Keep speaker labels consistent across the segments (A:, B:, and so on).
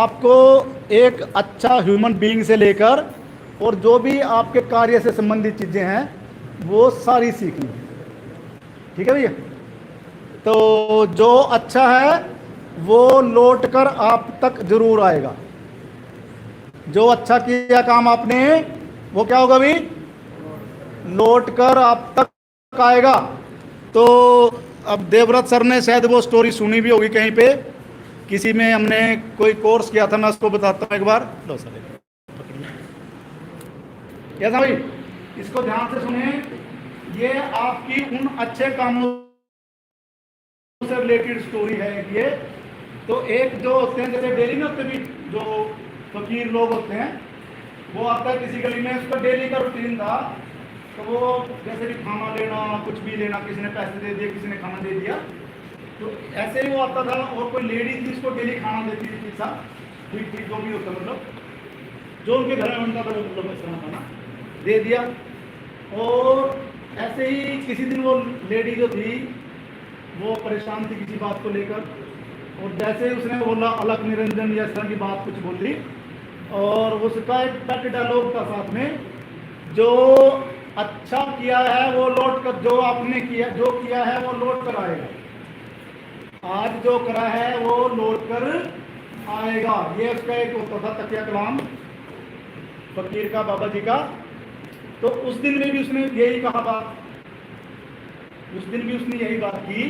A: आपको एक अच्छा ह्यूमन बीइंग से लेकर और जो भी आपके कार्य से संबंधित चीज़ें हैं वो सारी सीखनी है। ठीक है भैया। तो जो अच्छा है वो लौट कर आप तक जरूर आएगा। जो अच्छा किया काम आपने वो क्या होगा भी लौट कर आप तक आएगा। तो अब देवव्रत सर ने शायद वो स्टोरी सुनी भी होगी कहीं पे, किसी में हमने कोई कोर्स किया था, मैं उसको बताता हूँ एक बार। लो सर कैसा भाई, इसको ध्यान से सुने। ये आपकी उन अच्छे कामों से रिलेटेड स्टोरी है ये। तो एक जो होते हैं जैसे डेली ना होते भी जो फकीर लोग होते हैं, वो आता है किसी गली में, उसका डेली का रूटीन था। तो वो जैसे भी खाना लेना, कुछ भी लेना, किसी ने पैसे दे दिए, किसी ने खाना दे दिया, तो ऐसे ही वो आता था। और कोई लेडी थी उसको डेली खाना देती थी, ठीक था, ठीक ठीक जो भी होता, मतलब जो उनके घर में बनता था वो मतलब खाना दे दिया। और ऐसे ही किसी दिन वो लेडी जो थी वो परेशान थी किसी बात को लेकर, और जैसे ही उसने बोला अलग निरंजन या इस तरह की बात कुछ बोली, और उसका एक पेट डायलॉग था साथ में, जो अच्छा किया है वो लौट कर, जो आपने किया जो किया है वो लौट कर आएगा। आज जो करा है वो लौट कर आएगा। ये उसका एक होता था तकिया कलाम फकीर का, बाबा जी का। तो उस दिन में भी उसने यही कहा बात, उस दिन भी उसने यही बात की।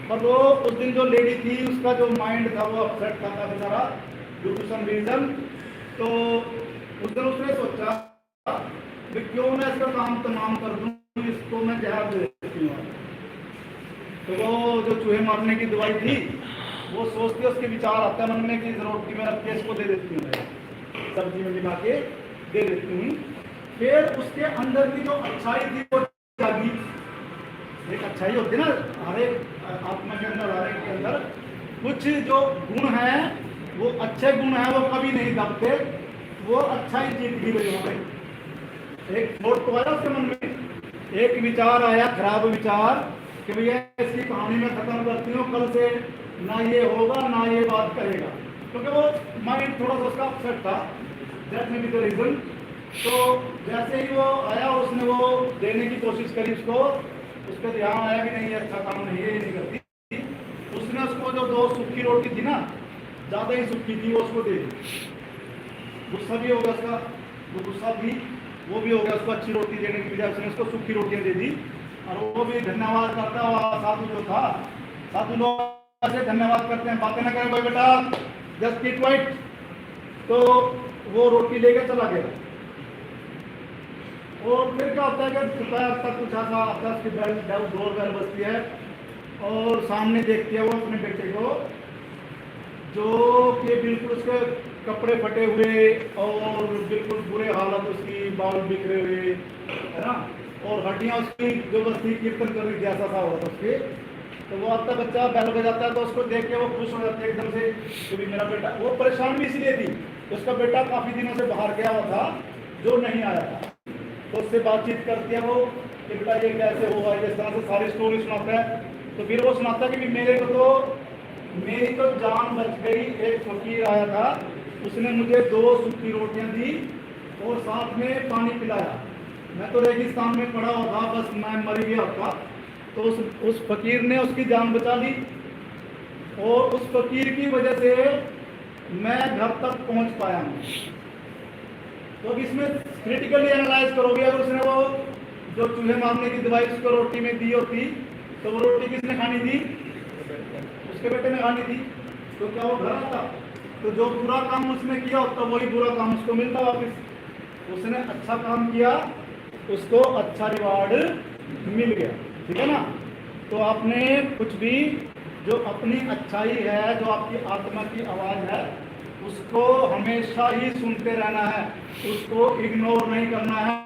A: पर वो उस दिन जो लेडी थी उसका जो माइंड था वो अपसेट था काफी सारा, ड्यू टू सम रीजन। तो उस दिन उसने सोचा कि क्यों मैं इसका काम तमाम कर दूं, इसको मैं जहर दे देती हूँ। तो वो जो चूहे मारने की दवाई थी वो सोचते उसके विचार आता है मन में कि रोटी में रख के इसको दे देती हूँ, सब्जी में मिला के दे देती हूँ। फिर उसके अंदर की जो अच्छाई थी वो जागी। एक अच्छाई होती है ना हर एक आत्मा के अंदर, हर एक के अंदर कुछ जो गुण है वो अच्छे गुण है, वो कभी नहीं दबते, वो अच्छाई जीत भी रही हो गई। एक थॉट तो आया उसके मन में, एक विचार आया खराब विचार कि भैया इसकी कहानी में खत्म करती हूँ, कल से ना ये होगा ना ये बात करेगा, क्योंकि वो माइंड थोड़ा सा उसका अपसेट था, that may be the reason. तो जैसे ही वो आया उसने वो देने की कोशिश करी उसको, उसका ध्यान आया कि नहीं ये अच्छा काम नहीं है, ये नहीं करती। उसने उसको जो 2 सूखी रोटी थी ना, ज़्यादा ही सूखी थी, वो उसको दे दी। गुस्सा भी हो गया उसका, वो गुस्सा भी वो भी हो गया, उसको अच्छी रोटी देने की बजाय उसने उसको सूखी रोटियां दे दी। और वो भी धन्यवाद करता हुआ, साधु जो था, साधु लोग ऐसे धन्यवाद करते हैं, बातें ना करें भाई बेटा, जस्ट कीप क्वाइट। तो वो रोटी लेकर चला गया। और फिर क्या होता है कि दोपहर तक कुछ ऐसा आता है, उसकी डोर बेल बजती है और सामने देखती है वो अपने बेटे को, जो कि बिल्कुल उसके कपड़े फटे हुए और बिल्कुल बुरे हालत, उसकी बाल बिखरे हुए है ना, और हड्डियां उसकी जो बस्ती कीर्तन कर रही थी ऐसा था होता उसके। तो वो आता बच्चा बैल बजाता है तो उसको देख के वो खुश हो जाते हैं एकदम से कि भी मेरा बेटा। वो परेशान भी इसलिए थी, उसका बेटा काफ़ी दिनों से बाहर गया हुआ था जो नहीं आया था। तो उससे बातचीत करती है वो कि बेटा ये कैसे हुआ, इस तरह से सारी स्टोरी सुनाता है। तो फिर वो सुनाता है कि मेरे को तो मेरी तो जान बच गई। एक फकीर आया था, उसने मुझे 2 सूखी रोटियां दी और साथ में पानी पिलाया। मैं तो रेगिस्तान में पड़ा हुआ था, बस मैं मर गया था। तो उस फकीर ने उसकी जान बचा ली, और उस फकीर की वजह से मैं घर तक पहुंच पाया हूँ। तो इसमें क्रिटिकली एनालाइज करोगे, अगर उसने वो जो चूहे मारने की दवाई उसको रोटी में दी होती तो वो रोटी किसने खानी थी? उसके बेटे ने खानी थी। तो क्या वो घर आता? तो जो बुरा काम उसने किया होता वही बुरा काम उसको मिलता वापस। उसने अच्छा काम किया, उसको अच्छा रिवार्ड मिल गया। ठीक है ना। तो आपने कुछ भी जो अपनी अच्छाई है, जो आपकी आत्मा की आवाज़ है, उसको हमेशा ही सुनते रहना है, उसको इग्नोर नहीं करना है।